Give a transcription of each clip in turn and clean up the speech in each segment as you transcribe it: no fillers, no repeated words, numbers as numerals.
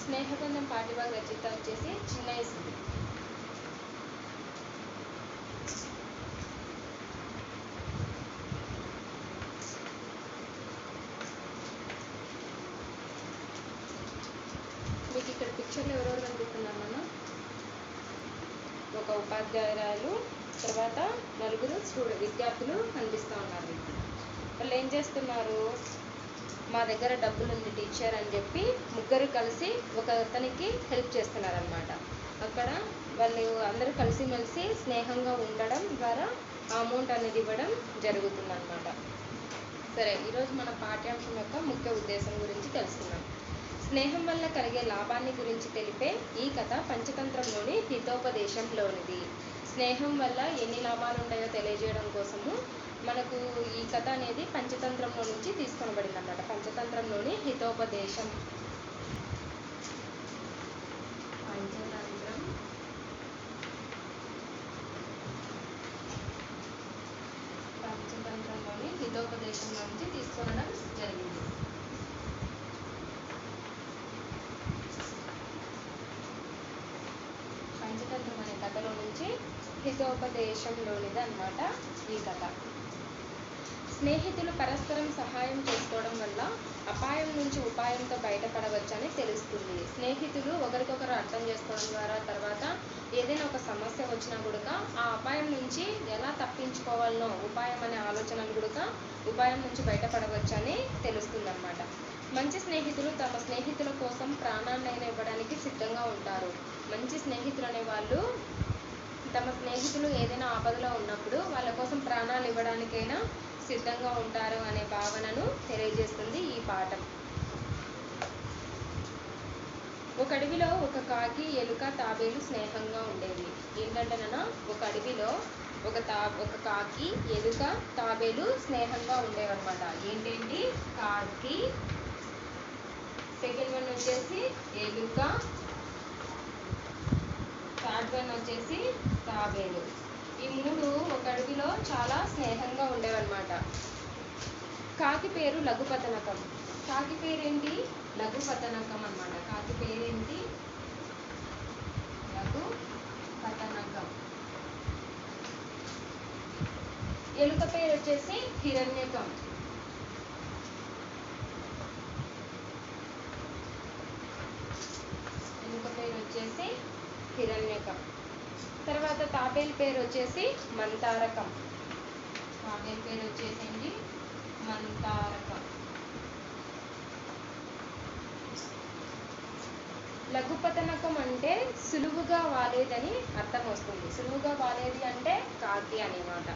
స్నేహబంధం పాఠ్యభాగ రచయిత వచ్చేసి చిన్నయ్య సుబ్బి. మీకు ఇక్కడ పిక్చర్లో ఎవరెవరు కనిపిస్తున్నారు నాన్న? ఒక ఉపాధ్యాయురాలు, తర్వాత నలుగురు విద్యార్థులు కనిపిస్తూ ఉన్నారు. వాళ్ళు ఏం చేస్తున్నారు? మా దగ్గర డబ్బులు ఉంది టీచర్ అని చెప్పి ముగ్గురు కలిసి ఒక అతనికి హెల్ప్ చేస్తున్నారనమాట. అక్కడ వాళ్ళు అందరూ కలిసిమెలిసి స్నేహంగా ఉండడం ద్వారా ఆ అమౌంట్ అనేది ఇవ్వడం జరుగుతుందన్నమాట. సరే, ఈరోజు మన పాఠ్యాంశం యొక్క ముఖ్య ఉద్దేశం గురించి తెలుసుకుందాం. స్నేహం వల్ల కలిగే లాభాన్ని గురించి తెలిపే ఈ కథ పంచతంత్రంలోని హితోపదేశంలోనిది. స్నేహం వల్ల ఎన్ని లాభాలు ఉంటాయో తెలియజేయడం కోసము మనకు ఈ కథ అనేది పంచతంత్రంలో నుంచి తీసుకొనబడింది అన్నమాట. పంచతంత్రంలోని హితోపదేశం. పంచతంత్రంలోని హితోపదేశం నుంచి తీసుకొనడం జరిగింది. పంచతంత్రం అనే కథలో నుంచి హితోపదేశంలోనిది అన్నమాట ఈ కథ. స్నేహితులు పరస్పరం సహాయం చేసుకోవడం వల్ల అపాయం నుంచి ఉపాయంతో బయటపడవచ్చని తెలుస్తుంది. స్నేహితులు ఒకరికొకరు అర్థం చేసుకోవడం ద్వారా తర్వాత ఏదైనా ఒక సమస్య వచ్చినా కూడా ఆ అపాయం నుంచి ఎలా తప్పించుకోవాలనో ఉపాయం అనే ఆలోచనలు కూడా ఉపాయం నుంచి బయటపడవచ్చని తెలుస్తుంది అన్నమాట. మంచి స్నేహితులు తమ స్నేహితుల కోసం ప్రాణాన్నైనా ఇవ్వడానికి సిద్ధంగా ఉంటారు. మంచి స్నేహితులు అనే వాళ్ళు తమ స్నేహితులు ఏదైనా ఆపదలో ఉన్నప్పుడు వాళ్ళ కోసం ప్రాణాలు ఇవ్వడానికైనా సిద్ధంగా ఉంటారు అనే భావనను తెలియజేస్తుంది ఈ పాఠం. ఒక అడవిలో ఒక కాకి, ఎలుక, తాబేలు స్నేహంగా ఉండేవి. ఏంటంటేనా, ఒక అడవిలో ఒక కాకి, ఎలుక, తాబేలు స్నేహంగా ఉండేవన్నమాట. ఏంటేంటి? కాకి, సెకండ్ వన్ వచ్చేసి ఎలుక, థర్డ్ వన్ వచ్చేసి తాబేలు. ఈ మూడు ఒక అడవిలో చాలా స్నేహంగా ఉండేవన్నమాట. కాకి పేరు లఘుపతనకం. కాకి పేరేంటి? లఘుపతనకం అన్నమాట. కాకి పేరేంటి? లఘుపతనకం. ఎలుక పేరు వచ్చేసి హిరణ్యకం. ఎలుక పేరు వచ్చేసి హిరణ్యకం. తర్వాత తాబేలు పేరు వచ్చేసి మంతారకం. తాబేలు పేరు వచ్చేసి మంతారకం. లఘుపతనకం అంటే సులువుగా వాలేదని అర్థం వస్తుంది. సులువుగా వాలేది అంటే కాకి అన్నమాట.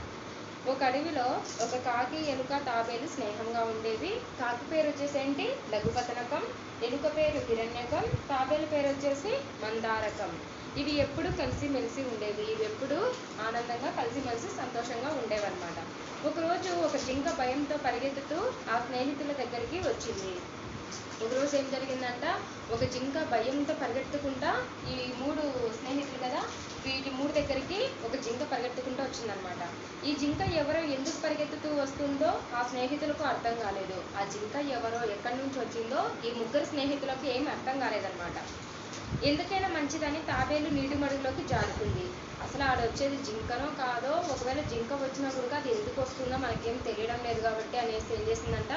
ఒక అడవిలో ఒక కాకి, ఎలుక, తాబేలు స్నేహంగా ఉండేవి. కాకి పేరు వచ్చేసి ఏంటి? లఘుపతనకం. ఎలుక పేరు హిరణ్యకం. తాబేలు పేరు వచ్చేసి మందారకం. ఇవి ఎప్పుడు కలిసిమెలిసి ఉండేవి. ఇవి ఎప్పుడు ఆనందంగా కలిసిమెలిసి సంతోషంగా ఉండేవన్నమాట. ఒకరోజు ఒక జింక భయంతో పరిగెత్తుతూ ఆ స్నేహితుల దగ్గరికి వచ్చింది. ఒకరోజు ఏం జరిగిందంట, ఒక జింక భయంతో పరిగెత్తుకుంటా, ఈ మూడు స్నేహితులు కదా, వీటి మూడు దగ్గరికి ఒక జింక పరిగెత్తుకుంటూ వచ్చిందనమాట. ఈ జింక ఎవరో ఎందుకు పరిగెత్తుతూ వస్తుందో ఆ స్నేహితులకు అర్థం కాలేదు. ఆ జింక ఎవరో ఎక్కడి నుంచి వచ్చిందో ఈ ముగ్గురు స్నేహితులకు ఏమి అర్థం కాలేదన్నమాట. ఎందుకైనా మంచిదని తాబేలు నీటి మడుగులోకి జారుకుంది. అసలు ఆడొచ్చేది జింకనో కాదో, ఒకవేళ జింక వచ్చినా కూడా అది ఎందుకు వస్తుందో మనకేం తెలియడం లేదు కాబట్టి అనేసి ఏం చేసిందంట,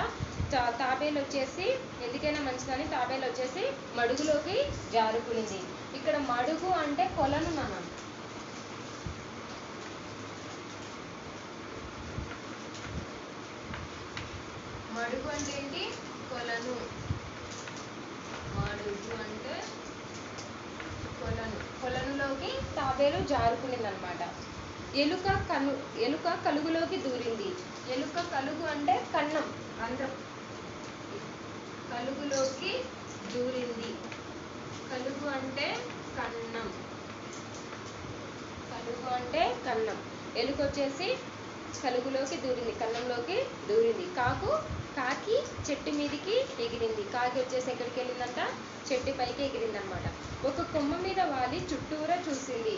తాబేలు వచ్చేసి ఎందుకైనా మంచిదని తాబేలు వచ్చేసి మడుగులోకి జారుకునింది. ఇక్కడ మడుగు అంటే కొలను నాన్న. మడుగు అంటే ఏంటి? కొలను. మడుగు అంటే కొలను. కొలనులోకి తాబేలు జారుకునింది అనమాట. ఎలుక కలుగులోకి దూరింది. ఎలుక కలుగు అంటే కన్నం, రంధ్రం. కలుగులోకి దూరింది. కలుగు అంటే కన్నం. కలుగు అంటే కన్నం. ఎలుక వచ్చేసి కలుగులోకి దూరింది, కన్నంలోకి దూరింది. కాకి చెట్టు మీదకి ఎగిరింది. కాకి వచ్చేసి ఎక్కడికి వెళ్ళిందంట? చెట్టు పైకి ఎగిరింది అనమాట. ఒక కొమ్మ మీద వాలి చుట్టూరా చూసింది.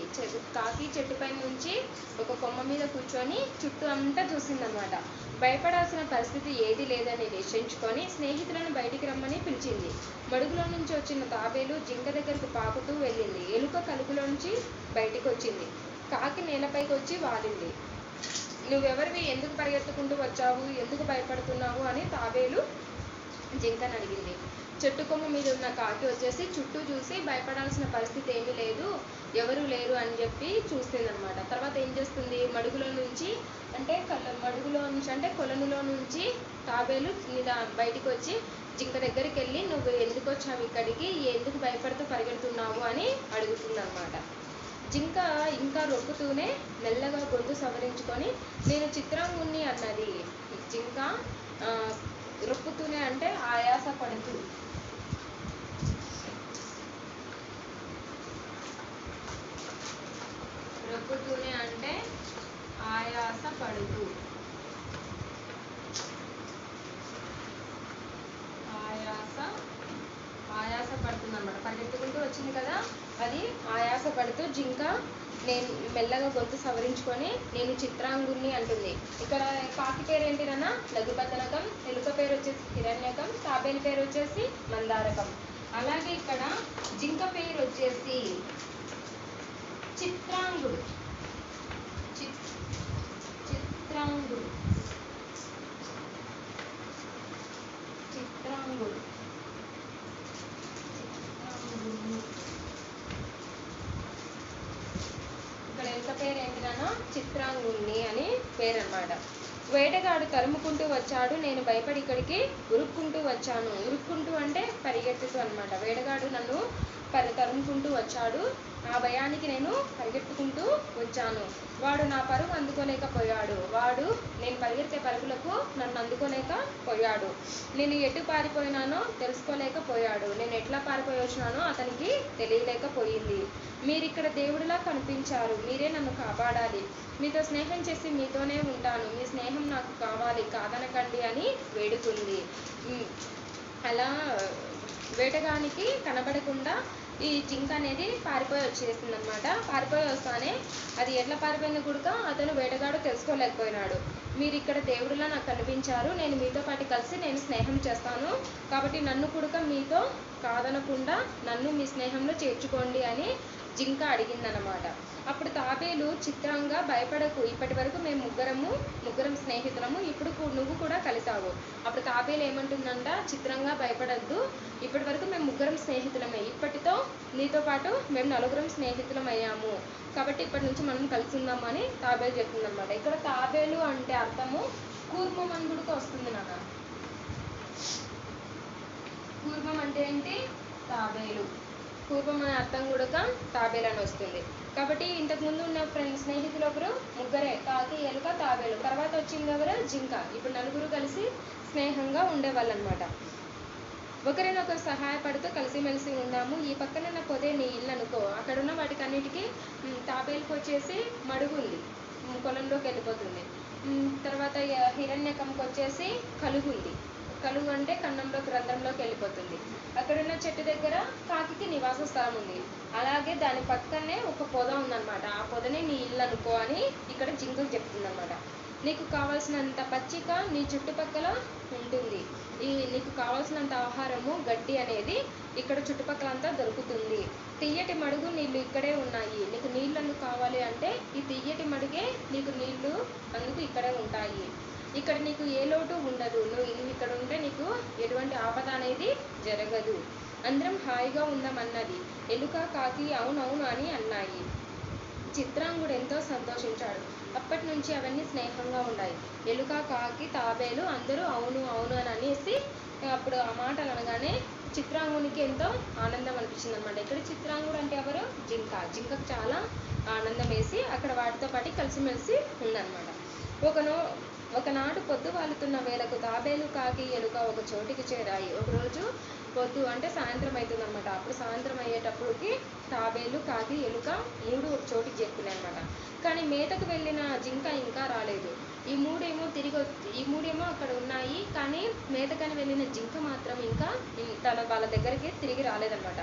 కాకి చెట్టు పై నుంచి ఒక కొమ్మ మీద కూర్చొని చుట్టూ అంతా చూసింది అనమాట. భయపడాల్సిన పరిస్థితి ఏదీ లేదని నిశ్చయించుకొని స్నేహితులను బయటికి రమ్మని పిలిచింది. మడుగులో నుంచి వచ్చిన తాబేలు జింక దగ్గరకు పాకుతూ వెళ్ళింది. ఎలుక కలుగులోంచి బయటికి వచ్చింది. కాకి నేలపైకి వచ్చి వాలింది. నువ్వెవరివి, ఎందుకు పరిగెత్తుకుంటూ వచ్చావు, ఎందుకు భయపడుతున్నావు అని తాబేలు జింకను అడిగింది. చెట్టు కొమ్మ మీద ఉన్న కాకి వచ్చేసి చుట్టూ చూసి భయపడాల్సిన పరిస్థితి ఏమీ లేదు, ఎవరు లేరు అని చెప్పి చూస్తుంది అనమాట. తర్వాత ఏం చేస్తుంది, మడుగులో నుంచి అంటే కొలనులో నుంచి తాబేలు మీద బయటికి వచ్చి జింక దగ్గరికి వెళ్ళి నువ్వు ఎందుకు వచ్చావు ఇక్కడికి, ఎందుకు భయపడుతూ పరిగెడుతున్నావు అని అడుగుతుంది అనమాట. జింక ఇంకా రొప్పుతూనే మెల్లగా గొంతు సవరించుకొని నేను చిత్రాంగుణ్ణి అన్నది. జింక రొప్పుతూనే అంటే ఆయాస పడుతూ, రొప్పుతూనే అంటే ఆయాస పడుతూ, ఆయాస పడుతుంది అన్నమాట. పరిగెత్తుకుంటూ వచ్చింది కదా, అది ఆయాస పడుతూ జింక నేను మెల్లగా గొంతు సవరించుకొని నేను చిత్రాంగుణ్ణి అంటుంది. ఇక్కడ కాకి పేరు ఏంటిదన్నా లఘుపతనకం, ఎలుక పేరు వచ్చేసి హిరణ్యకం, తాబేలు పేరు వచ్చేసి మందారకం. అలాగే ఇక్కడ జింక పేరు వచ్చేసి చిత్రాంగుడు. చిత్రాంగుడు చిత్రాంగుడు ఇక్కడ ఎలుక పేరు ఏంటిదన్నా చిత్రాంగుణ్ణి అని పేరు అన్నమాట. వేటగాడు తరుముకుంటూ వచ్చాడు, నేను భయపడి ఇక్కడికి ఉరుక్కుంటూ వచ్చాను. ఉరుక్కుంటూ అంటే పరిగెత్తుతూ అనమాట. వేటగాడు నన్ను తరుముకుంటూ వచ్చాడు, ఆ భయానికి నేను పరిగెత్తుకుంటూ వచ్చాను. వాడు నా పరుగు అందుకోలేకపోయాడు, నేను పరిగెత్తే పరుగులకు నన్ను అందుకోలేకపోయాడు. నేను ఎటు పారిపోయినానో తెలుసుకోలేకపోయాడు, నేను ఎట్లా పారిపోయి వచ్చినానో అతనికి తెలియలేకపోయింది. మీరిక్కడ దేవుడిలా కనిపించారు, మీరే నన్ను కాపాడాలి. మీతో స్నేహం చేసి మీతోనే ఉంటాను, మీ స్నేహం నాకు కావాలి, కాదనకండి అని వేడుకుంది. అలా వేటగానికి కనబడకుండా ఈ జింక అనేది పారిపోయి వచ్చేసింది అనమాట. పారిపోయి వస్తానే అది ఎట్లా పారిపోయిన కూడా అతను వేటగాడు తెలుసుకోలేకపోయినాడు. మీరు ఇక్కడ దేవుడిలా నాకు కనిపించారు, నేను మీతో పాటు కలిసి నేను స్నేహం చేస్తాను, కాబట్టి నన్ను కూడా మీతో కాదనకుండా నన్ను మీ స్నేహంలో చేర్చుకోండి అని జింక అడిగిందనమాట. అప్పుడు తాబేలు చిత్రంగా భయపడకు, ఇప్పటి వరకు మేము ముగ్గురం స్నేహితులము, ఇప్పుడు నువ్వు కూడా కలిసావు. అప్పుడు తాబేలు ఏమంటుందంట, చిత్రంగా భయపడద్దు, ఇప్పటి వరకు మేము ముగ్గురం స్నేహితులమే, ఇప్పటితో నీతో పాటు మేము 4 స్నేహితులం అయ్యాము, కాబట్టి ఇప్పటి నుంచి మనం కలిసి ఉందామని తాబేలు చెప్తుందన్నమాట. ఇక్కడ తాబేలు అంటే అర్థము కూర్మం అని కూడా వస్తుంది నాన్న. కూర్మం అంటే ఏంటి, తాబేలు. పూర్వం అనే అర్థం కూడా తాబేలు అని వస్తుంది. కాబట్టి ఇంతకుముందు ఉన్న స్నేహితులు ఒకరు ముగ్గురే, కాకి ఎలుక తాబేలు. తర్వాత వచ్చింది ఎవరు, జింక. ఇప్పుడు 4 కలిసి స్నేహంగా ఉండేవాళ్ళు అనమాట. ఒకరినొకరు సహాయపడుతూ కలిసిమెలిసి ఉందాము. ఈ పక్కనున్న పొదే నీ ఇల్లు అనుకో. అక్కడున్న వాటికన్నిటికీ తాబేలుకి వచ్చేసి మడుగు ఉంది, పొలంలోకి వెళ్ళిపోతుంది. తర్వాత హిరణ్యకంకి వచ్చేసి కలుగు ఉంది, కలుగు అంటే కన్నంలోకి రంధ్రంలోకి వెళ్ళిపోతుంది. అక్కడున్న చెట్టు దగ్గర కాకికి నివాస స్థలం ఉంది. అలాగే దాని పక్కనే ఒక పొద ఉందన్నమాట. ఆ పొదనే నీ ఇల్లు అనుకో అని ఇక్కడ జింకకు చెప్తుందన్నమాట. నీకు కావాల్సినంత పచ్చిక నీ చుట్టుపక్కల ఉంటుంది, నీకు కావాల్సినంత ఆహారము గడ్డి అనేది ఇక్కడ చుట్టుపక్కలంతా దొరుకుతుంది. తియ్యటి మడుగు నీళ్ళు ఇక్కడే ఉన్నాయి, నీకు నీళ్ళు అందుకు కావాలి అంటే ఈ తియ్యటి మడుగే నీకు నీళ్ళు అందుకు ఇక్కడే ఉంటాయి. ఇక్కడ నీకు ఏ లోటు ఉండదు, నువ్వు ఇక్కడ ఉంటే నీకు ఎటువంటి ఆపద అనేది జరగదు. అందరం హాయిగా ఉందామన్నది. ఎలుక కాకి అవునవును అని అన్నాయి. చిత్రాంగుడు ఎంతో సంతోషించాడు. అప్పటి నుంచి అవన్నీ స్నేహంగా ఉన్నాయి. ఎలుక కాకి తాబేలు అందరూ అవును అవును అని అనేసి అప్పుడు ఆ మాటలు అనగానే చిత్రాంగునికి ఎంతో ఆనందం అనిపించింది అనమాట. ఇక్కడ చిత్రాంగుడు అంటే ఎవరు, జింకకు చాలా ఆనందం వేసి అక్కడ వాటితో పాటు కలిసిమెలిసి ఉందన్నమాట. ఒకనాడు పొద్దు వాలుతున్న వేళకు తాబేలు కాకి ఎలుక ఒక చోటికి చేరాయి. ఒకరోజు పొద్దు అంటే సాయంత్రం అవుతుంది అనమాట. అప్పుడు సాయంత్రం అయ్యేటప్పటికి తాబేలు కాకి ఎలుక 3 ఒక చోటికి చేరుకున్నాయి అనమాట. కానీ మేతకు వెళ్ళిన జింక ఇంకా రాలేదు. ఈ మూడేమో అక్కడ ఉన్నాయి, కానీ మేతకని వెళ్ళిన జింక మాత్రం ఇంకా వాళ్ళ దగ్గరికి తిరిగి రాలేదన్నమాట.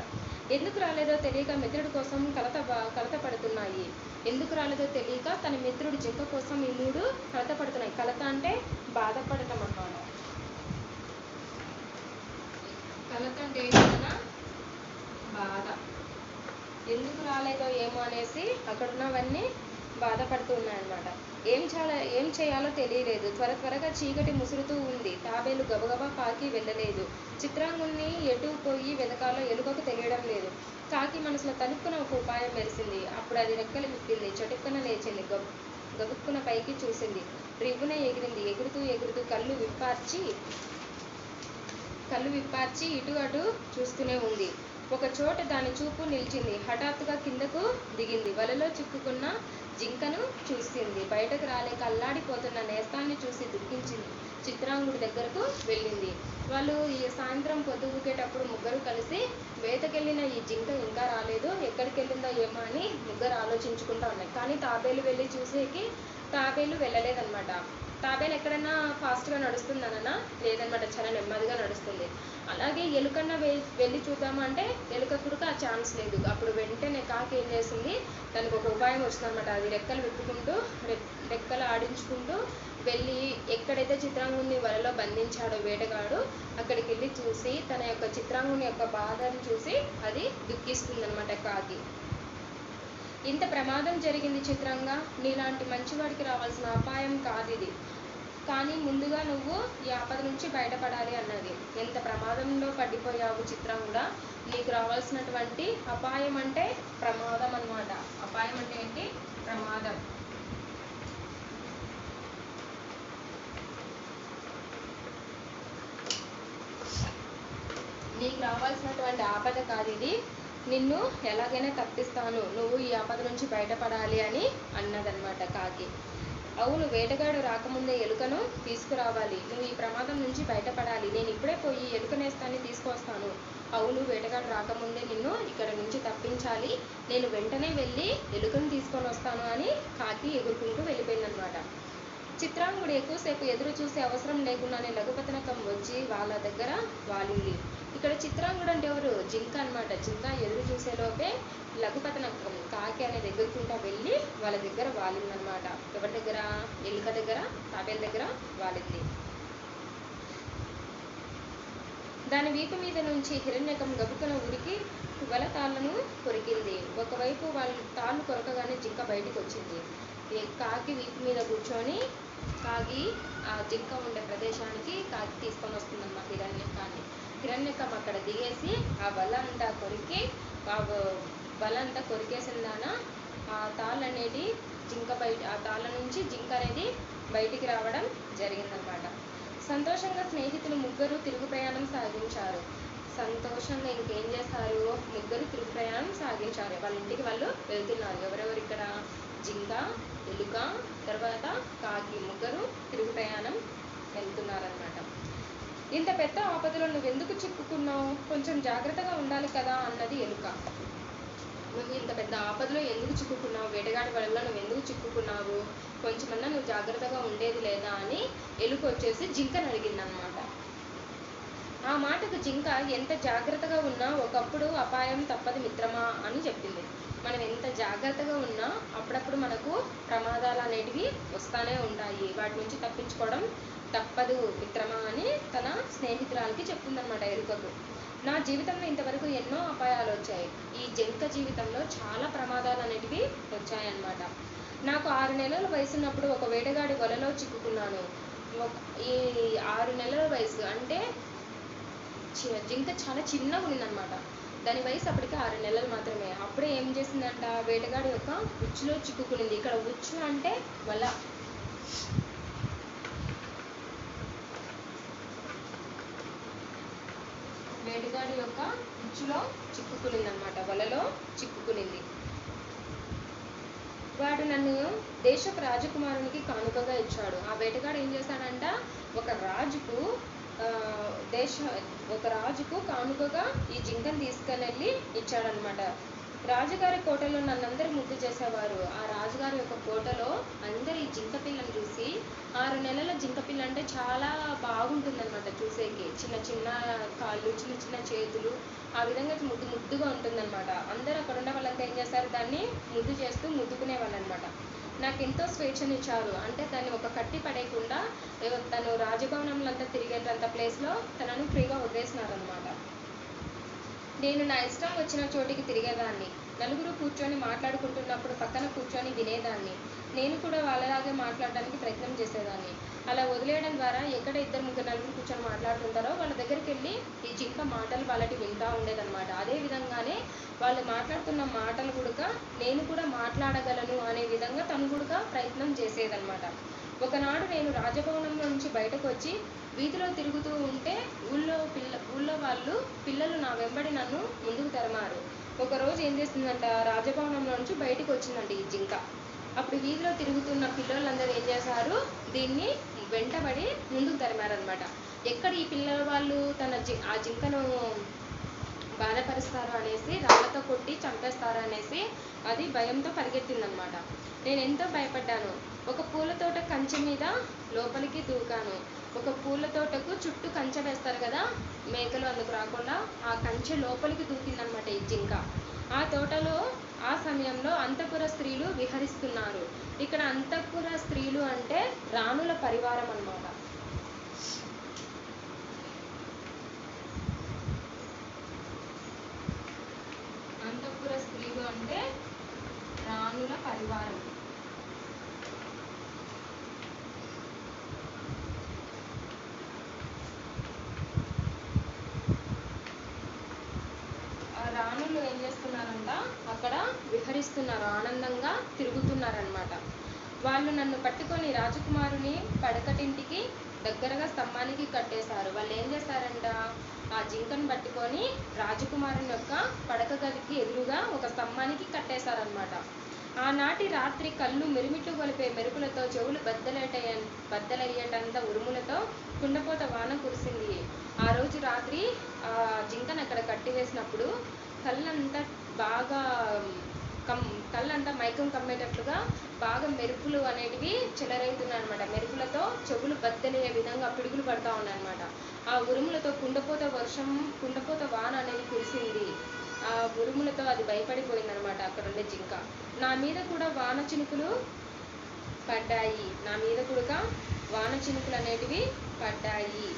ఎందుకు రాలేదో తెలియక మిత్రుడి కోసం కలత పడుతున్నాయి. ఎందుకు రాలేదో తెలియక తన మిత్రుడి జింక కోసం ఈ 3 కలత పడుతున్నాయి. కలత అంటే బాధపడటం అన్నమాట. కలత అంటే ఏంటన్నా బాధ. ఎందుకు రాలేదో ఏమో అనేసి అక్కడున్నవన్నీ బాధపడుతూ ఉన్నాయన్నమాట. ఏం చేయాలో తెలియలేదు. త్వరగా చీకటి ముసురుతూ ఉంది. తాబేలు గబగబా పాకి వెళ్ళలేదు. చిత్రాంగుణ్ణి ఎటు పోయి వెతకాలో ఎలుకకు తెలియడం లేదు. కాకి మనసులో తలుపుకున్న ఒక ఉపాయం మెరిసింది. అప్పుడు అది రెక్కలు విప్పింది. చటుక్కున లేచింది. గబుక్కున పైకి చూసింది. రివ్వున ఎగిరింది. ఎగురుతూ కళ్ళు విప్పార్చి ఇటు అటు చూస్తూనే ఉంది. ఒక చోట దాని చూపు నిలిచింది. హఠాత్తుగా కిందకు దిగింది. వలలో చిక్కుకున్న జింకను చూసింది. బయటకు రాలేక అల్లాడిపోతున్న నేస్తాన్ని చూసి దుఃఖించింది. చిత్రాంగుడి దగ్గరకు వెళ్ళింది. వాళ్ళు ఈ సాయంత్రం పొద్దుగూకేటప్పుడు ముగ్గురు కలిసి వేటకెళ్ళిన ఈ జింక ఇంకా రాలేదు, ఎక్కడికి వెళ్ళిందో ఏమో అని ముగ్గురు ఆలోచించుకుంటూ ఉన్నాయి. కానీ తాబేలు వెళ్ళి చూసేకి తాబేలు వెళ్ళలేదన్నమాట. తాబేలు ఎక్కడన్నా ఫాస్ట్గా నడుస్తుందనన్నా లేదనమాట, చాలా నెమ్మదిగా నడుస్తుంది. అలాగే ఎలుకన్నా వెళ్ళి చూద్దాము అంటే ఎలుక కూడా ఆ ఛాన్స్ లేదు. అప్పుడు వెంటనే కాకి ఏం చేసింది, దానికి ఒక ఉపాయం వస్తుందన్నమాట. అది రెక్కలు విప్పుకుంటూ రెక్కలు ఆడించుకుంటూ వెళ్ళి ఎక్కడైతే చిత్రాంగుని వలలో బంధించాడో వేటగాడు అక్కడికి వెళ్ళి చూసి తన యొక్క చిత్రాంగుని యొక్క బాధను చూసి అది దుఃఖిస్తుందన్నమాట కాకి. ఇంత ప్రమాదం జరిగింది చిత్రంగా, నీలాంటి మంచివాడికి రావాల్సిన అపాయం కాదిది. కానీ ముందుగా నువ్వు ఈ ఆపద నుంచి బయటపడాలి అన్నది. ఎంత ప్రమాదంలో పడిపోయావు చిత్రంగా, నీకు రావాల్సినటువంటి అపాయం అంటే ప్రమాదం అన్నమాట. అపాయం అంటే ఏంటి? ప్రమాదం. నీకు రావాల్సినటువంటి ఆపద కాదు ఇది, నిన్ను ఎలాగైనా తప్పిస్తాను, నువ్వు ఈ ఆపద నుంచి బయటపడాలి అని అన్నదన్నమాట కాకి. అవును, వేటగాడు రాకముందే ఎలుకను తీసుకురావాలి, నువ్వు ఈ ప్రమాదం నుంచి బయటపడాలి, నేను ఇప్పుడే పోయి ఎలుక నేస్తాన్ని తీసుకొస్తాను. అవును, వేటగాడు రాకముందే నిన్ను ఇక్కడ నుంచి తప్పించాలి, నేను వెంటనే వెళ్ళి ఎలుకను తీసుకొని వస్తాను అని కాకి ఎగురుకుంటూ వెళ్ళిపోయిందనమాట. చిత్రాంగుడు ఎక్కువసేపు ఎదురు చూసే అవసరం లేకుండానే లఘుపతనకం వచ్చి వాళ్ళ దగ్గర వాలింది. ఇక్కడ చిత్రాంగుడు అంటే ఎవరు? జింక అనమాట. జింక ఎదురు చూసేలోపే లఘుపతనకం కాకి అనేది ఎగురుకుంటా వెళ్ళి వాళ్ళ దగ్గర వాలిందనమాట. ఎవరి దగ్గర? ఎలుక దగ్గర, తాబేలు దగ్గర వాలింది. దాని వీపు మీద నుంచి హిరణ్యకం గబుకున ఉరికి వల తాళ్లను కొరికింది. ఒకవైపు వాళ్ళు తాళ్ళు కొరకగానే జింక బయటికి వచ్చింది. కాకి వీపు మీద కూర్చొని కాకి ఆ జింక ఉండే ప్రదేశానికి కాకి తీసుకొని వస్తుందన్నమాట హిరణ్యకాన్ని. హిరణ్యకం అక్కడ దిగేసి ఆ వల అంతా కొరికి వల అంతా కొరికేసిందాన ఆ తాళ్ళు అనేది ఆ తాళ్ళ నుంచి జింక అనేది బయటికి రావడం జరిగిందనమాట. సంతోషంగా స్నేహితులు ముగ్గురు తిరుగు ప్రయాణం సాగించారు. సంతోషంగా ఇంకేం చేస్తారు, ముగ్గురు తిరుగు ప్రయాణం సాగించారు. వాళ్ళ ఇంటికి వాళ్ళు వెళ్తున్నారు. ఎవరెవరు ఇక్కడ? జింక, ఎలుక, తర్వాత కాకి, ముగ్గురు తిరుగు ప్రయాణం వెళ్తున్నారనమాట. ఇంత పెద్ద ఆపదలో నువ్వెందుకు చిక్కుకున్నావు, కొంచెం జాగ్రత్తగా ఉండాలి కదా అన్నది ఎలుక. నువ్వు ఇంత పెద్ద ఆపదలో ఎందుకు చిక్కుకున్నావు, వేటగాడి వల్ల నువ్వు ఎందుకు చిక్కుకున్నావు, కొంచెమన్నా నువ్వు జాగ్రత్తగా ఉండేది లేదా అని ఎలుక వచ్చేసి జింకను అడిగిందనమాట. ఆ మాటకు జింక ఎంత జాగ్రత్తగా ఉన్నా ఒకప్పుడు అపాయం తప్పదు మిత్రమా అని చెప్పింది. మనం ఎంత జాగ్రత్తగా ఉన్నా అప్పుడప్పుడు మనకు ప్రమాదాలు అనేటివి వస్తూనే ఉంటాయి, వాటి నుంచి తప్పించుకోవడం తప్పదు మిత్రమా అని తన స్నేహితురాలకి చెప్తుందన్నమాట ఎలుకకు. నా జీవితంలో ఇంతవరకు ఎన్నో అపాయాలు వచ్చాయి, ఈ జింక జీవితంలో చాలా ప్రమాదాలు అనేటివి వచ్చాయన్నమాట. నాకు 6 నెలల వయసున్నప్పుడు ఒక వేటగాడి వలలో చిక్కుకున్నాను. ఈ 6 నెలల వయసు అంటే జింక చాలా చిన్నగా ఉందన్నమాట. దాని వయసు అప్పటికి 6 నెలలు మాత్రమే. అప్పుడే ఏం చేసిందంట, వేటగాడి యొక్క ఉచ్చులో చిక్కుకునింది. ఇక్కడ ఉచ్చు అంటే వల. వేటగాడి యొక్క ఉచ్చులో చిక్కుకునింది అనమాట, వలలో చిక్కుకునింది. వాడు నన్ను దేశపు రాజకుమారునికి కానుకగా ఇచ్చాడు. ఆ వేటగాడు ఏం చేశాడంట, ఒక రాజుకు కానుకగా ఈ జింకను తీసుకొని వెళ్ళి ఇచ్చాడనమాట. రాజుగారి కోటలో నన్నందరూ ముద్దు చేసేవారు. ఆ రాజుగారి యొక్క కోటలో అందరు ఈ జింక పిల్లని చూసి, 6 నెలల జింక పిల్ల అంటే చాలా బాగుంటుందన్నమాట చూసేకి. చిన్న చిన్న కాళ్ళు, చిన్న చిన్న చేతులు, ఆ విధంగా ముద్దు ముద్దుగా ఉంటుందన్నమాట. అందరూ అక్కడ ఉన్న వాళ్ళంతా ఏం చేస్తారు, దాన్ని ముద్దు చేస్తూ ముద్దుకునేవాళ్ళు అనమాట. నాకు ఎంతో స్వేచ్ఛనిచ్చారు. అంటే దాన్ని ఒక కట్టి పడేయకుండా తను రాజభవనంలో అంతా తిరిగేటంత ప్లేస్లో తనను ఫ్రీగా వదిలేసినారనమాట. నేను నా ఇష్టం వచ్చిన చోటికి తిరిగేదాన్ని. నలుగురు కూర్చొని మాట్లాడుకుంటున్నప్పుడు పక్కన కూర్చొని వినేదాన్ని. నేను కూడా వాళ్ళలాగే మాట్లాడడానికి ప్రయత్నం చేసేదాన్ని. అలా వదిలేయడం ద్వారా ఎక్కడ 2, 3, 4 కూర్చొని మాట్లాడుతుంటారో వాళ్ళ దగ్గరికి వెళ్ళి ఈ జింక మాటలు వాళ్ళకి వింటూ ఉండేదన్నమాట. అదే విధంగానే వాళ్ళు మాట్లాడుతున్న మాటలు కూడా నేను కూడా మాట్లాడగలను అనే విధంగా తను కూడా ప్రయత్నం చేసేదన్నమాట. ఒకనాడు నేను రాజభవనంలో నుంచి బయటకు వచ్చి వీధిలో తిరుగుతూ ఉంటే ఊళ్ళో వాళ్ళు పిల్లలు నా వెంబడి నన్ను ముందుకు తరిమారు. ఒకరోజు ఏం చేస్తుందంట, రాజభవనంలో నుంచి బయటకు వచ్చిందంట ఈ జింక. అప్పుడు వీధిలో తిరుగుతున్న పిల్లలందరూ ఏం చేశారు, దీన్ని వెంటబడి ముందుకు తరిమారనమాట. ఎక్కడ ఈ పిల్లల వాళ్ళు ఆ జింకను బాధపరుస్తారు అనేసి, రాళ్ళతో కొట్టి చంపేస్తారు అనేసి అది భయంతో పరిగెత్తిందనమాట. నేను ఎంతో భయపడ్డాను. ఒక పూల తోట కంచె మీద లోపలికి దూకాను. ఒక పూల తోటకు చుట్టూ కంచె వేస్తారు కదా మేకలు అందుకు రాకుండా, ఆ కంచె లోపలికి దూకిందనమాట ఈ జింక. ఆ తోటలో ఆ సమయంలో అంతఃపుర స్త్రీలు విహరిస్తున్నారు. ఇక్కడ అంతఃపుర స్త్రీలు అంటే రాణుల పరివారం అన్నమాట. అంతఃపుర స్త్రీలు అంటే రాణుల పరివారం. రాణులు ఏం చేస్తున్నారంట, అక్కడ విహరిస్తున్నారు, ఆనందంగా తిరుగుతున్నారనమాట. వాళ్ళు నన్ను పట్టుకొని రాజకుమారుని పడకటింటికి దగ్గరగా స్తంభానికి కట్టేశారు. వాళ్ళు ఏం చేస్తారంట, ఆ జింకను పట్టుకొని రాజకుమారుని యొక్క పడక గదికి ఎదురుగా ఒక స్తంభానికి కట్టేశారనమాట. ఆనాటి రాత్రి కళ్ళు మిరుమిట్లు గొలిపే మెరుపులతో, చెవులు బద్దలయ్యేటంత ఉరుములతో కుండపోత వాన కురిసింది. ఆ రోజు రాత్రి ఆ జింకను అక్కడ కట్టివేసినప్పుడు కళ్ళంతా మైకం కమ్మేటట్లుగా బాగా మెరుపులు అనేటివి చెలరేగుతున్నాయి అనమాట. మెరుపులతో చెవులు బద్దలయ్యే విధంగా పిడుగులు పడతా ఉన్నాయన్నమాట. ఆ ఉరుములతో కుండపోత వాన అనేది కురిసింది. ఆ ఉరుములతో అది భయపడిపోయిందనమాట అక్కడ ఉండే జింక. నా మీద కూడా వాన చినుకులు అనేటివి పడ్డాయి.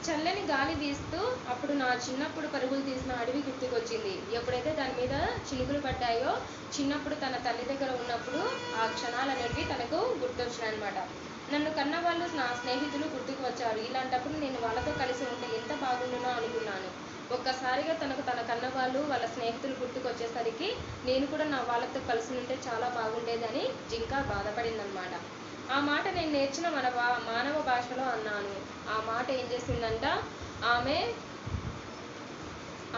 చల్లని గాలి వీస్తూ అప్పుడు నా చిన్నప్పుడు పరుగులు తీసిన అడవి గుర్తుకొచ్చింది. ఎప్పుడైతే దాని మీద చినుకులు పడ్డాయో, చిన్నప్పుడు తన తల్లి దగ్గర ఉన్నప్పుడు ఆ క్షణాలు అనేవి తనకు గుర్తొచ్చినాయి అనమాట. నన్ను కన్న వాళ్ళు నా స్నేహితులు గుర్తుకు వచ్చారు. ఇలాంటప్పుడు నేను వాళ్ళతో కలిసి ఉంటే ఎంత బాగుండునో అనుకున్నాను. ఒక్కసారిగా తనకు తన కన్న వాళ్ళు, వాళ్ళ స్నేహితులు గుర్తుకొచ్చేసరికి నేను కూడా నా వాళ్ళతో కలిసి ఉంటే చాలా బాగుండేదని జింక బాధపడిందనమాట. ఆ మాట నేను నేర్చిన మానవ భాషలో అన్నాను. ఆ మాట ఏం చేసిందంట, ఆమె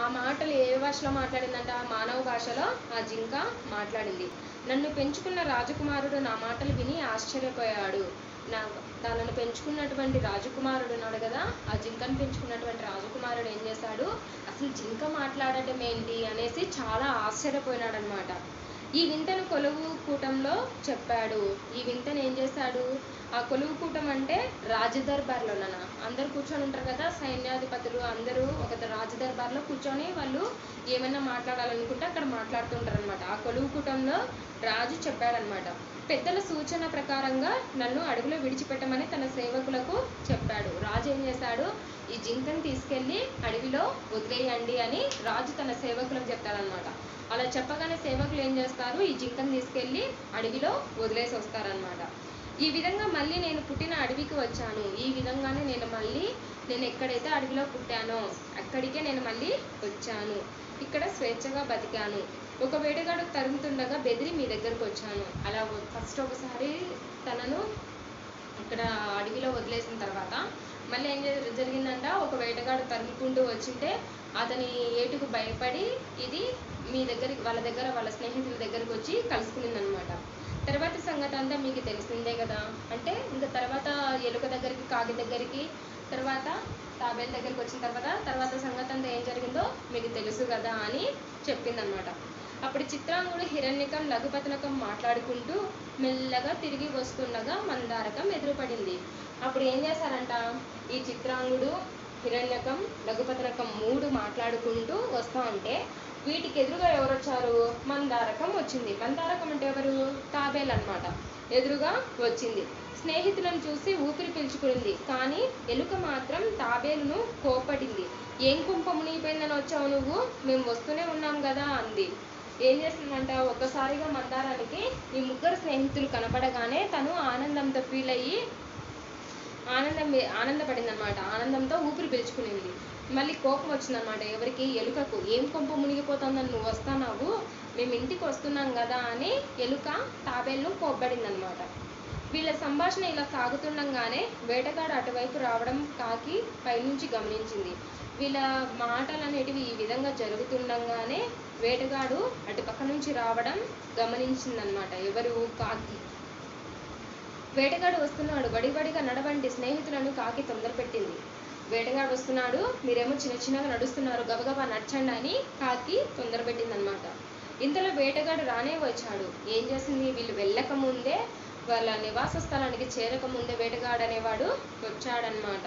ఆ మాటలు ఏ భాషలో మాట్లాడిందంట, ఆ మానవ భాషలో ఆ జింక మాట్లాడింది. నన్ను పెంచుకున్న రాజకుమారుడు నా మాటలు విని ఆశ్చర్యపోయాడు. తనను పెంచుకున్నటువంటి రాజకుమారుడు ఉన్నాడు కదా, ఆ జింకను పెంచుకున్నటువంటి రాజకుమారుడు ఏం చేశాడు, అసలు జింక మాట్లాడటం ఏంటి అనేసి చాలా ఆశ్చర్యపోయినాడు అనమాట. ఈ వింతను కొలువు కూటంలో చెప్పాడు. ఈ వింతను ఏం చేశాడు, ఆ కొలువు కూటం అంటే రాజదర్బార్లోన అందరూ కూర్చొని ఉంటారు కదా, సైన్యాధిపతులు అందరూ ఒక రాజదర్బార్లో కూర్చొని వాళ్ళు ఏమైనా మాట్లాడాలనుకుంటే అక్కడ మాట్లాడుతుంటారు అనమాట. ఆ కొలువు కూటంలో రాజు చెప్పాడనమాట. పెద్దల సూచన ప్రకారంగా నన్ను అడవిలో విడిచిపెట్టమని తన సేవకులకు చెప్పాడు. రాజు ఏం చేశాడు, ఈ జింకను తీసుకెళ్ళి అడవిలో వదిలేయండి అని రాజు తన సేవకులకు చెప్తాడనమాట. అలా చెప్పగానే సేవకులు ఏం చేస్తారు, ఈ జింకను తీసుకెళ్ళి అడవిలో వదిలేసి వస్తారనమాట. ఈ విధంగా మళ్ళీ నేను పుట్టిన అడవికి వచ్చాను. ఈ విధంగానే నేను ఎక్కడైతే అడవిలో పుట్టానో అక్కడికే నేను మళ్ళీ వచ్చాను. ఇక్కడ స్వేచ్ఛగా బతికాను. ఒక వేటగాడు తరుగుతుండగా బెదిరి మీ దగ్గరకు వచ్చాను. అలా ఫస్ట్ ఒకసారి తనను ఇక్కడ అడవిలో వదిలేసిన తర్వాత మళ్ళీ ఏం జరిగిందంట, ఒక వేటగాడు తరుముకుంటూ వచ్చింటే అతని ఏటుకు భయపడి ఇది వాళ్ళ స్నేహితుల దగ్గరికి వచ్చి కలుసుకునిందనమాట. తర్వాత సంగతి అంతా మీకు తెలిసిందే కదా. అంటే ఇంకా తర్వాత ఎలుక దగ్గరికి, కాకి దగ్గరికి, తర్వాత తాబేలు దగ్గరికి వచ్చిన తర్వాత సంగతి అంతా ఏం జరిగిందో మీకు తెలుసు కదా అని చెప్పిందనమాట. అప్పుడు చిత్రాంగుడు హిరణ్యకం లఘుపతనకం మాట్లాడుకుంటూ మెల్లగా తిరిగి వస్తుండగా మందారకం ఎదురుపడింది. అప్పుడు ఏం చేశారంట, ఈ చిత్రాంగుడు హిరణ్యకం లఘుపతనకం 3 మాట్లాడుకుంటూ వస్తూ ఉంటే వీటికి ఎదురుగా ఎవరు వచ్చారు, మందారకం వచ్చింది. మందారకం అంటే ఎవరు, తాబేలు అనమాట. ఎదురుగా వచ్చింది. స్నేహితులను చూసి ఊపిరి పీల్చుకుంది. కానీ ఎలుక మాత్రం తాబేలును కోపడింది. ఏం కుంప మునిగిపోయిందని వచ్చావు నువ్వు, మేము వస్తూనే ఉన్నాం కదా అంది. ఏం చేస్తుందంట, ఒక్కసారిగా మందారానికి ఈ 3 స్నేహితులు కనపడగానే తను ఆనందంతో ఫీల్ అయ్యి ఆనందపడింది అనమాట. ఆనందంతో ఊపిరి పీల్చుకునింది. మళ్ళీ కోపం వచ్చిందనమాట. ఎవరికి, ఎలుకకు. ఏం కొంప మునిగిపోతుందని నువ్వు వస్తున్నావు, మేము ఇంటికి వస్తున్నాం కదా అని ఎలుక తాబేలును కోప్పడింది అనమాట. వీళ్ళ సంభాషణ ఇలా సాగుతుండగానే వేటగాడు అటువైపు రావడం కాకి పైనుంచి గమనించింది. వీళ్ళ మాటలు అనేటివి ఈ విధంగా జరుగుతుండగానే వేటగాడు అటు పక్క నుంచి రావడం గమనించిందనమాట. ఎవరు, కాకి. వేటగాడు వస్తున్నాడు, వడివడిగా నడవండి స్నేహితులను కాకి తొందరపెట్టింది. వేటగాడు వస్తున్నాడు, మీరేమో చిన్నగా నడుస్తున్నారు, గబగబా నడచండి అని కాకి తొందరపెట్టింది అనమాట. ఇంతలో వేటగాడు రానే వచ్చాడు. ఏం చేసింది, వీళ్ళు వెళ్ళకముందే, వాళ్ళ నివాస స్థలానికి చేరకముందే వేటగాడు అనేవాడు వచ్చాడనమాట.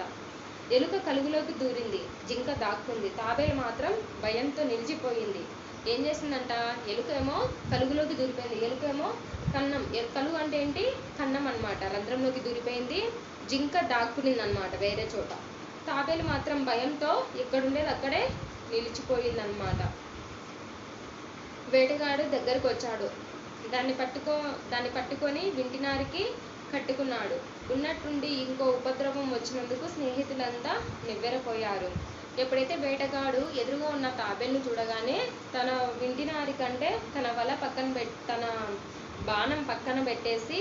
ఎలుక కలుగులోకి దూరింది, జింక దాక్కుంది. తాబేలు మాత్రం భయంతో నిలిచిపోయింది. ఏం చేసిందంట, ఎలుక ఏమో కలుగులోకి దూరిపోయింది, ఎలుకేమో కన్నం, కలుగు అంటే ఏంటి, కన్నం అనమాట, రంధ్రంలోకి దూరిపోయింది. జింక దాక్కునింది అనమాట వేరే చోట. తాబేలు మాత్రం భయంతో ఎక్కడుండేది అక్కడే నిలిచిపోయిందనమాట. వేటగాడు దగ్గరకు వచ్చాడు. దాన్ని పట్టుకొని వింటినారికి కట్టుకున్నాడు. ఉన్నట్టుండి ఇంకో ఉపద్రవం వచ్చినందుకు స్నేహితులంతా నివ్వెరపోయారు. ఎప్పుడైతే వేటగాడు ఎదురుగా ఉన్న తాబేలును చూడగానే తన వింటినారి కంటే తన బాణం పక్కన పెట్టేసి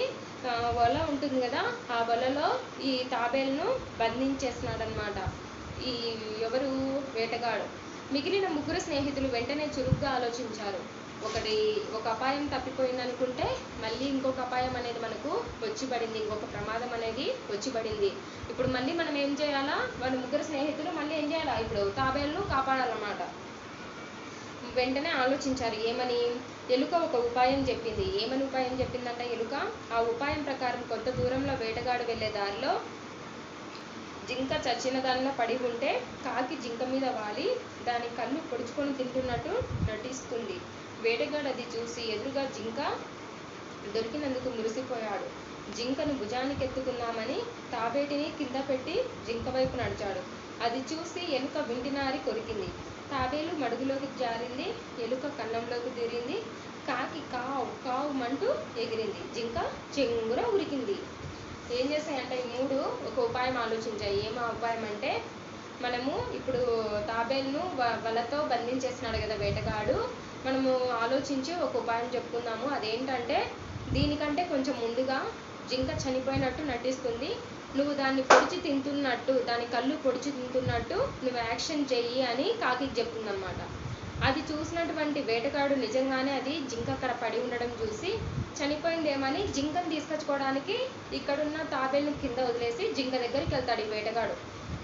వల ఉంటుంది కదా, ఆ వలలో ఈ తాబేలును బంధించేస్తున్నాడు అనమాట. ఈ ఎవరు, వేటగాడు. మిగిలిన 3 స్నేహితులు వెంటనే చురుగ్గా ఆలోచించారు. ఒక అపాయం తప్పిపోయిందనుకుంటే మళ్ళీ ఇంకొక అపాయం అనేది మనకు వచ్చి పడింది, ఇంకొక ప్రమాదం అనేది వచ్చి పడింది. ఇప్పుడు మళ్ళీ మనం ఏం చేయాలా, వాళ్ళు 3 స్నేహితులు మళ్ళీ ఏం చేయాలా, ఇప్పుడు తాబేలును కాపాడాలన్నమాట. వెంటనే ఆలోచించారు. ఏమని, ఎలుక ఒక ఉపాయం చెప్పింది. ఏమని ఉపాయం చెప్పిందంట ఎలుక, ఆ ఉపాయం ప్రకారం కొంత దూరంలో వేటగాడు వెళ్ళే దారిలో జింక చచ్చిన దానిలో పడి ఉంటే కాకి జింక మీద వాలి దాని కళ్ళు పొడుచుకొని తింటున్నట్టు నటిస్తుంది. వేటగాడు అది చూసి ఎదురుగా జింక దొరికినందుకు మురిసిపోయాడు. జింకను భుజానికి ఎత్తుకుందామని తాబేటిని కింద పెట్టి జింక వైపు నడిచాడు. అది చూసి ఎలుక వింటినారి కొరికింది. తాబేలు మడుగులోకి జారింది, ఎలుక కన్నంలోకి దూరింది. కాకి కావు కావు మంటూ ఎగిరింది, జింక చెంగున ఉరికింది. ఏం చేస్తాయంటే ఈ 3 ఒక ఉపాయం ఆలోచించాయి. ఏమో ఉపాయం అంటే, మనము ఇప్పుడు తాబేలును వలతో బంధించేస్తున్నాడు కదా వేటగాడు, మనము ఆలోచించి ఒక ఉపాయం చెప్పుకుందాము. అదేంటంటే, దీనికంటే కొంచెం ముందుగా జింక చనిపోయినట్టు నటిస్తుంది, నువ్వు దాన్ని పొడిచి తింటున్నట్టు, దాని కళ్ళు పొడిచి తింటున్నట్టు నువ్వు యాక్షన్ చెయ్యి అని కాకి చెప్తుందన్నమాట. అది చూసినటువంటి వేటగాడు నిజంగానే అది జింక అక్కడ పడి ఉండడం చూసి చనిపోయిందేమని జింకను తీసుకొచ్చుకోవడానికి ఇక్కడున్న తాబేలును కింద వదిలేసి జింక దగ్గరికి వెళ్తాడు ఈ వేటగాడు.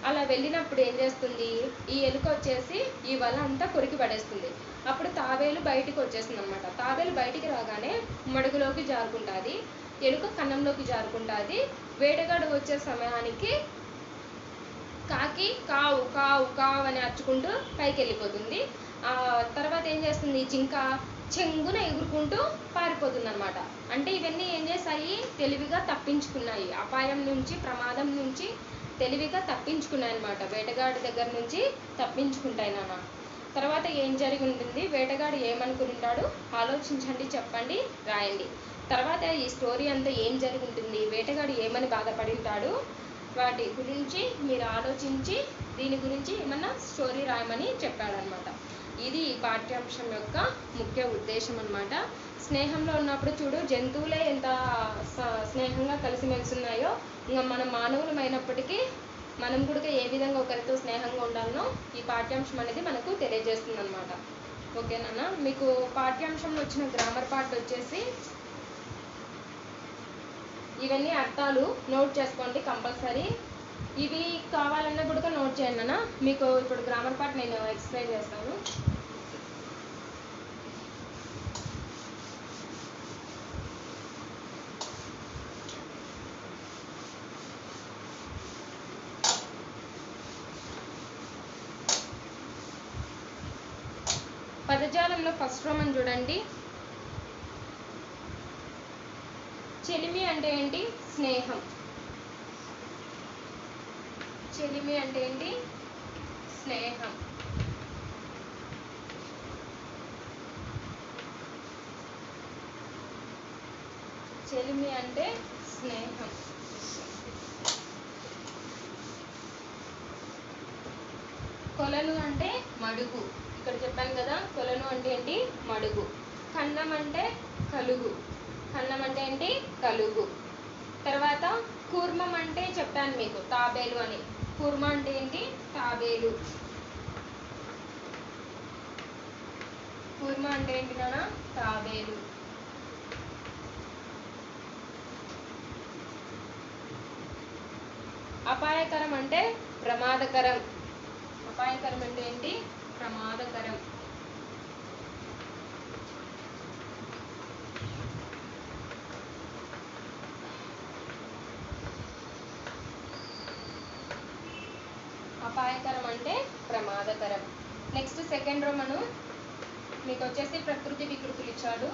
అలా వెళ్ళినప్పుడు ఏం చేస్తుంది, ఈ ఎలుక వచ్చేసి ఈ వల అంతా కొరికి పడేస్తుంది. అప్పుడు తాబేలు బయటికి వచ్చేస్తుంది అనమాట. తాబేలు బయటికి రాగానే మడుగులోకి జారుకుంటుంది, ఎలుక కన్నంలోకి జారుకుంటుంది. వేటగాడు వచ్చే సమయానికి కాకి కావు కావు కావు అని అరుచుకుంటూ పైకి వెళ్ళిపోతుంది. తర్వాత ఏం చేస్తుంది, జింక చెంగున ఎగురుకుంటూ పారిపోతుంది అనమాట. అంటే ఇవన్నీ ఏం చేశాయి, తెలివిగా తప్పించుకున్నాయి, అపాయం నుంచి ప్రమాదం నుంచి తెలివిగా తప్పించుకున్నాయి అనమాట. వేటగాడి దగ్గర నుంచి తప్పించుకుంటాయి నాన్న. తర్వాత ఏం జరిగి ఉంటుంది, వేటగాడు ఏమనుకుని ఉంటాడు, ఆలోచించండి, చెప్పండి, రాయండి. తర్వాత ఈ స్టోరీ అంతా ఏం జరిగి ఉంటుంది, వేటగాడు ఏమని బాధపడి ఉంటాడు, వాటి గురించి మీరు ఆలోచించి దీని గురించి ఏమన్నా స్టోరీ రాయమని చెప్పాడనమాట. ఇది ఈ పాఠ్యాంశం యొక్క ముఖ్య ఉద్దేశం అన్నమాట. స్నేహంలో ఉన్నప్పుడు చూడు, జంతువులే ఎంత స్నేహంగా కలిసిమెలిసి ఉన్నాయో, ఇంకా మనం మానవులమైనప్పటికీ మనం కూడా ఏ విధంగా ఒకరితో స్నేహంగా ఉండాలనో ఈ పాఠ్యాంశం అనేది మనకు తెలియజేస్తుంది అనమాట. ఓకేనా, మీకు పాఠ్యాంశంలో వచ్చిన గ్రామర్ పార్ట్ వచ్చేసి ఇవన్నీ అర్థాలు నోట్ చేసుకోండి కంపల్సరీ. ఇవి కావాలన్నా కూడా నోట్ చేయండి అన్న. మీకు ఇప్పుడు గ్రామర్ పార్ట్ నేను ఎక్స్ప్లెయిన్ చేస్తాను. పదజాలంలో ఫస్ట్ రోమన్ చూడండి. చెలిమి అంటే ఏంటి? స్నేహం. చెలిమి అంటే ఏంటి? స్నేహం. చెలిమి అంటే స్నేహం. కొలను అంటే మడుగు. ఇక్కడ చెప్పాను కదా, కొలను అంటే ఏంటి? మడుగు. కన్నం అంటే కలుగు. కన్నం అంటే ఏంటి? కలుగు. తర్వాత కూర్మం అంటే చెప్పాను మీకు, తాబేలు అని. కూర్మ అంటే ఏంటి? తాబేలు. కూర్మ అంటే ఏంటి నాన్న? తాబేలు. అపాయకరం అంటే ప్రమాదకరం. అపాయకరం అంటే ఏంటి? ప్రమాదకరం. అపాయకరం అంటే ప్రమాదకరం. నెక్స్ట్ సెకండ్ రోమను మీకు వచ్చేసి ప్రకృతి వికృతులు ఇచ్చాడు.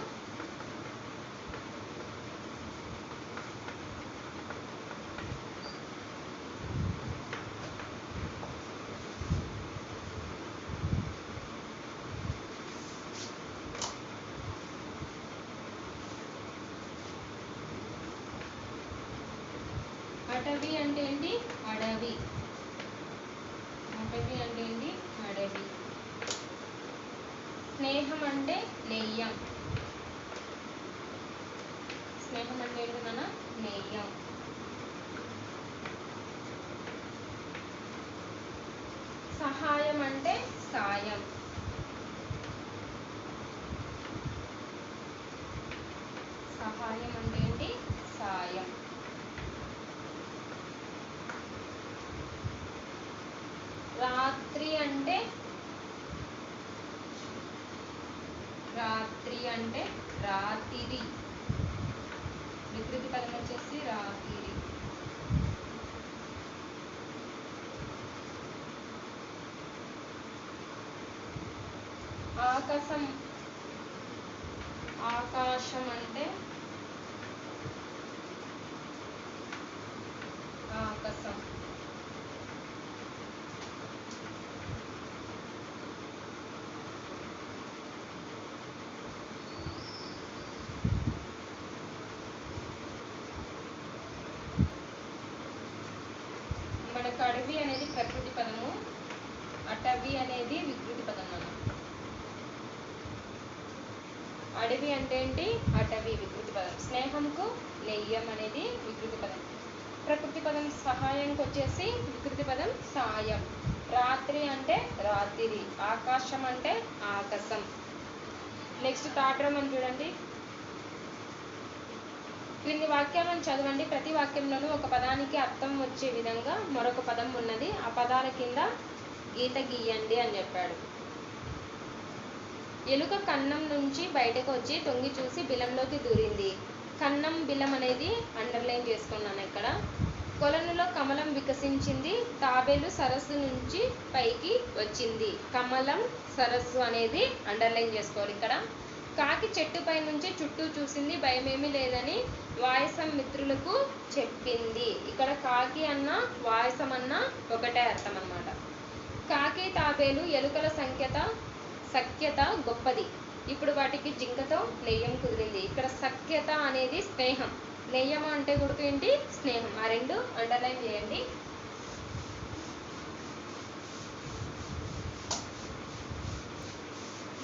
అటవీ అంటే ఏంటి? అడవి. అటవీ అంటే ఏంటి? అడవి. స్నేహం అంటే నెయ్యం. స్నేహం అంటే ఏంటి నాన్న? నెయ్యం. సహాయం అంటే సాయం. సహాయం అంటే ఏంటి? సాయం. రాత్రి అంటే రాత్రి. వికృతి పదం వచ్చేసి రాత్రి. ఆకాశం అంటే ఆకాశం. మనకు అడవి అనేది ప్రకృతి పదము, అటవీ అనేది వికృతి పదం అన్న. అడవి అంటే ఏంటి? అటవీ వికృతి పదం. స్నేహంకు నెయ్యం అనేది వికృతి పదం. ప్రకృతి పదం సహాయంకి వచ్చేసి వికృతి పదం సాయం. రాత్రి అంటే రాత్రి. ఆకాశం అంటే ఆకాశం. నెక్స్ట్ థర్డ్ రోమన్ చూడండి. క్రింది వాక్యాలను చదవండి. ప్రతి వాక్యంలోనూ ఒక పదానికి అర్థం వచ్చే విధంగా మరొక పదం ఉన్నది. ఆ పదాల కింద గీత గీయండి అని చెప్పాడు. ఎలుక కన్నం నుంచి బయటకు వచ్చి తొంగి చూసి బిలంలోకి దూరింది. కన్నం, బిలం అనేది అండర్లైన్ చేసుకున్నాను ఇక్కడ. కొలనులో కమలం వికసించింది. తాబేలు సరస్సు నుంచి పైకి వచ్చింది. కమలం, సరస్సు అనేది అండర్లైన్ చేసుకోవాలి ఇక్కడ. కాకి చెట్టుపై నుంచి చుట్టూ చూసింది. భయమేమీ లేదని వాయసం మిత్రులకు చెప్పింది. ఇక్కడ కాకి అన్న వాయసం అన్న ఒకటే అర్థం అన్నమాట. కాకి, తాబేలు, ఎలుకల సఖ్యత గొప్పది. ఇప్పుడు వాటికి జింకతో నెయ్యం కుదిరింది. ఇక్కడ సఖ్యత అనేది స్నేహం. నెయ్యం అంటే గుర్తు ఏంటి? స్నేహం. ఆ రెండు అండర్లైన్ చేయండి.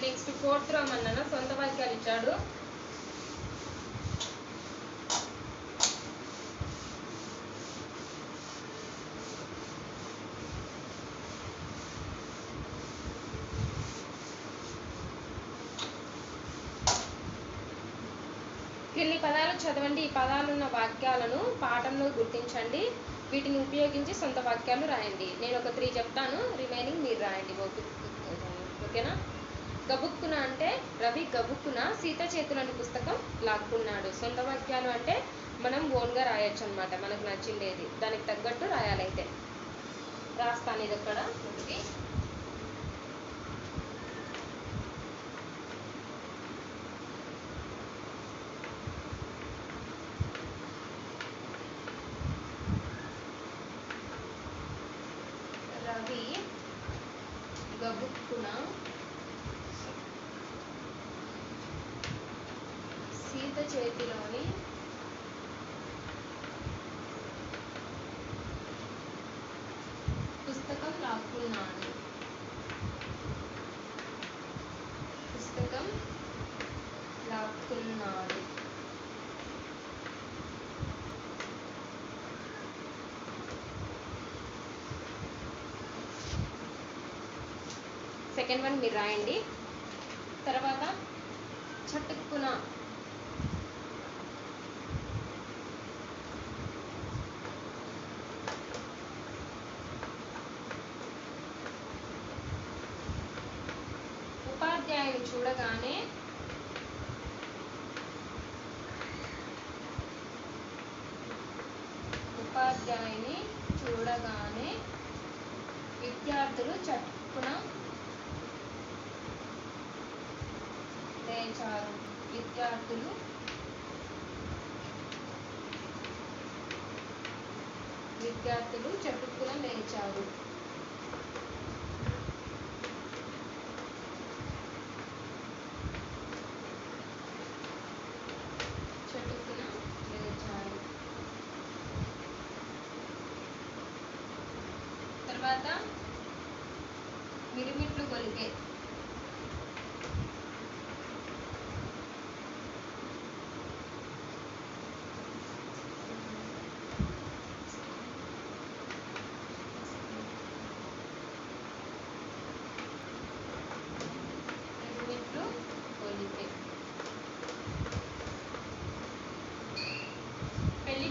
నెక్స్ట్ ఫోర్త్ రోమన్ అన్న సొంత వాక్యాలు ఇచ్చాడు. క్రింది పదాలు చదవండి. ఈ పదాలున్న వాక్యాలను పాఠంలో గుర్తించండి. వీటిని ఉపయోగించి సొంత వాక్యాలు రాయండి. నేను ఒక 3 చెప్తాను, రిమైనింగ్ మీరు రాయండి. ఓకేనా? గబుక్కున అంటే రవి గబుక్కున సీత చేతులని పుస్తకం లాక్కున్నాడు. సొంత వాక్యాలు అంటే మనం ఓన్గా రాయొచ్చు అనమాట, మనకు నచ్చిండేది దానికి తగ్గట్టు రాయాలైతే. రాస్తాను ఇది అక్కడ ఒకటి. రవి గబుక్కున సీత చేతిలోని పుస్తకం లాక్కున్నాడు. పుస్తకం లాక్కున్నాడు. సెకండ్ వన్ మీరు రాయండి. తర్వాత చటుక్కున ఉపాధ్యాయుని చూడగానే విద్యార్థులు చటుక్కున లేచారు. విద్యార్థులు చటుక్కున లేచారు. చటుక్కున లేచారు. తర్వాత మిరుమిట్లు కొలికే. పెళ్లి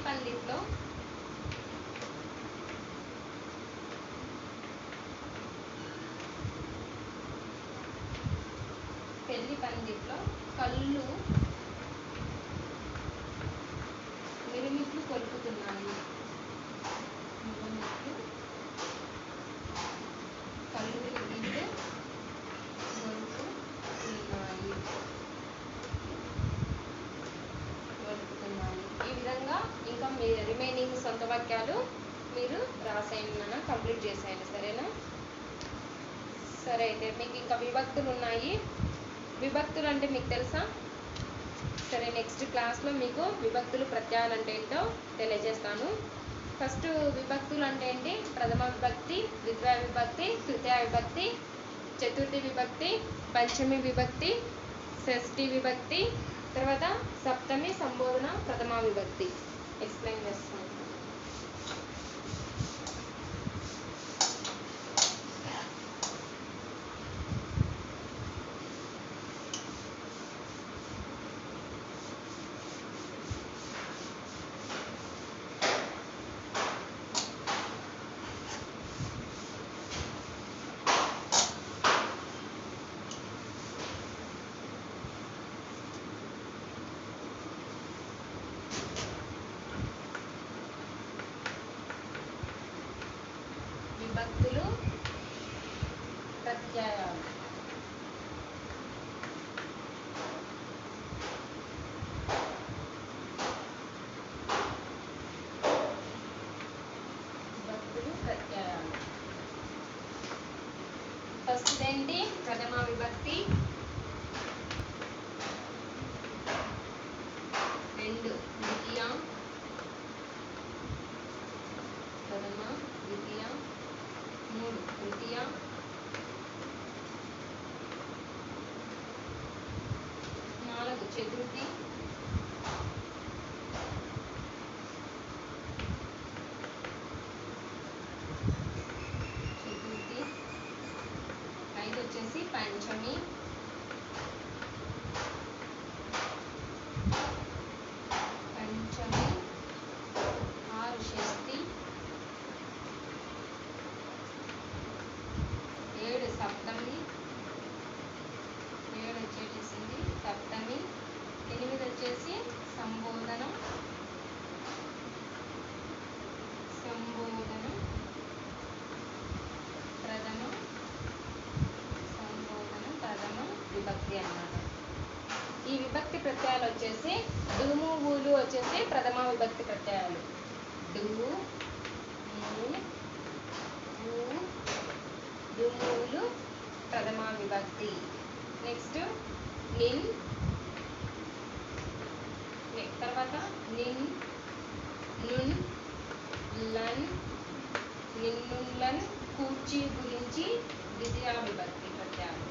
పందిట్లో కళ్ళు మిరుమిట్లు కొలుపుతున్నాయి. ఈ విధంగా ఇంకా మీ రిమైనింగ్ సొంత వాక్యాలు మీరు రాసేయండి, కంప్లీట్ చేసేయండి. సరేనా? సరే, అయితే మీకు ఇంకా విభక్తులు ఉన్నాయి. విభక్తులు అంటే మీకు తెలుసా? సరే, నెక్స్ట్ క్లాస్లో మీకు విభక్తులు ప్రత్యయాలు అంటే ఏంటో తెలియజేస్తాను. ఫస్ట్ విభక్తులు అంటే ఏంటి? ప్రథమ విభక్తి, ద్వితీయ విభక్తి, తృతీయ విభక్తి, చతుర్థి విభక్తి, పంచమి విభక్తి, షష్ఠి విభక్తి, తర్వాత సప్తమి, సంబోధన, ప్రథమ విభక్తి. ఎక్స్ప్లెయిన్ చేస్తాను. విభక్తులు ప్రత్యయాలు. ఫస్ట్ ఏంటి? ప్రథమ విభక్తి. 2 ద్వితీయ, ప్రథమ, ద్వితీయ. 3 తృతీయ. విభక్తి అన్నమాట. ఈ విభక్తి ప్రత్యయాలు వచ్చేసి డుము ఊలు వచ్చేసి ప్రథమ విభక్తి ప్రత్యయాలు. డు ము ఊ డుములు ప్రథమ విభక్తి. నెక్స్ట్ నిన్, తర్వాత నిన్ నున్ లన్ నిన్నులన్ కూర్చి గురించి ద్వితీయ విభక్తి ప్రత్యయాలు.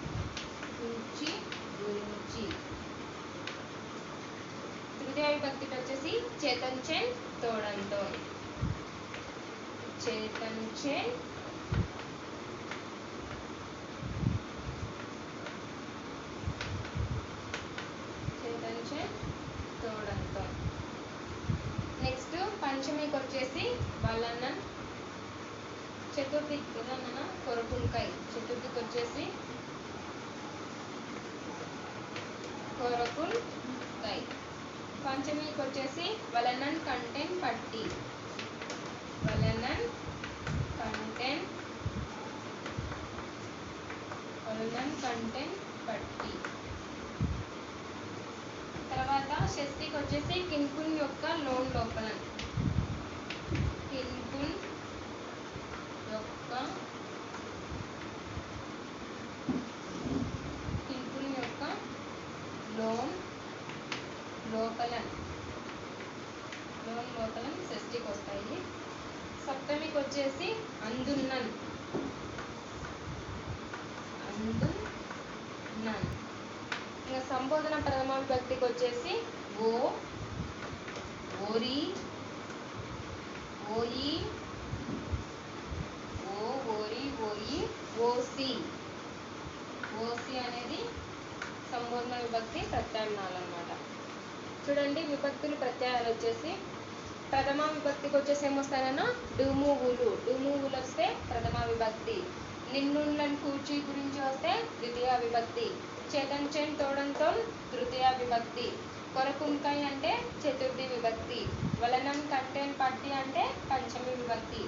కూర్చి గురించి. తృతీయ విభక్తి వచ్చేసి చేతంచెన్ తోడంతో. చేతంచెన్ తోడంతో. నెక్స్ట్ పంచమికి వచ్చేసి వలనన్. చతుర్థికి కొరకుంకై. చతుర్థికి వచ్చేసి కొరకుల్కై. పంచమికి వచ్చేసి వలనన్ కంటెన్ పట్టి. వలనన్ కంటెన్ పట్టి. తర్వాత షష్ఠికి వచ్చేసి కిన్కున్ యొక్క లోన్ లోపలన్. కిన్కున్ యొక్క లోన్ లోపలన్ షష్ఠికి వస్తాయి. సప్తమికి వచ్చేసి అందున్నన్. ఇంకా సంబోధన ప్రథమ విభక్తికి వచ్చేసి ఓ, ఓరి, ఓయి, ఓరి, ఓయి, ఓసి. ఓసి అనేది సంబోధన విభక్తి ప్రత్యామ్నాయాలు అన్నమాట. చూడండి విభక్తులు ప్రత్యయాలు వచ్చేసి ప్రథమ విభక్తికి వచ్చేసి ఏమొస్తాయన్నా డుము ఊలు. డుము ఊలు వస్తే ప్రథమ విభక్తి. నిన్నులను కూర్చి గురించి వస్తే ద్వితీయ విభక్తి. చేతంచెన్ తోడంతో తృతీయ విభక్తి. కొరకుంకై అంటే చతుర్థి విభక్తి. వలనం కంటెన్ పట్టి అంటే పంచమి విభక్తి.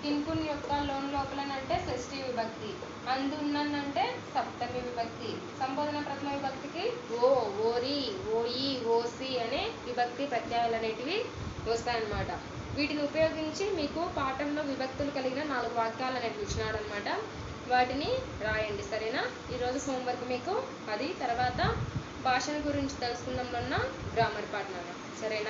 కిన్కున్ యొక్క లోన్ లోపలన్ అంటే షష్ఠి విభక్తి. అందున్నన్ అంటే సప్తమి విభక్తి. సంబోధన ప్రథమ విభక్తికి ఓ, ఓరి, ఓయి, ఓసి అనే విభక్తి ప్రత్యయాలు అనేటివి వస్తాయన్నమాట. వీటిని ఉపయోగించి మీకు పాఠంలో విభక్తులు కలిగిన 4 వాక్యాలు అనేటివి ఇచ్చినాడు అనమాట. వాటిని రాయండి, సరేనా? ఈరోజు హోంవర్క్ మీకు అది. తర్వాత భాషల గురించి తెలుసుకుందాం గ్రామర్ పార్ట్, సరేనా?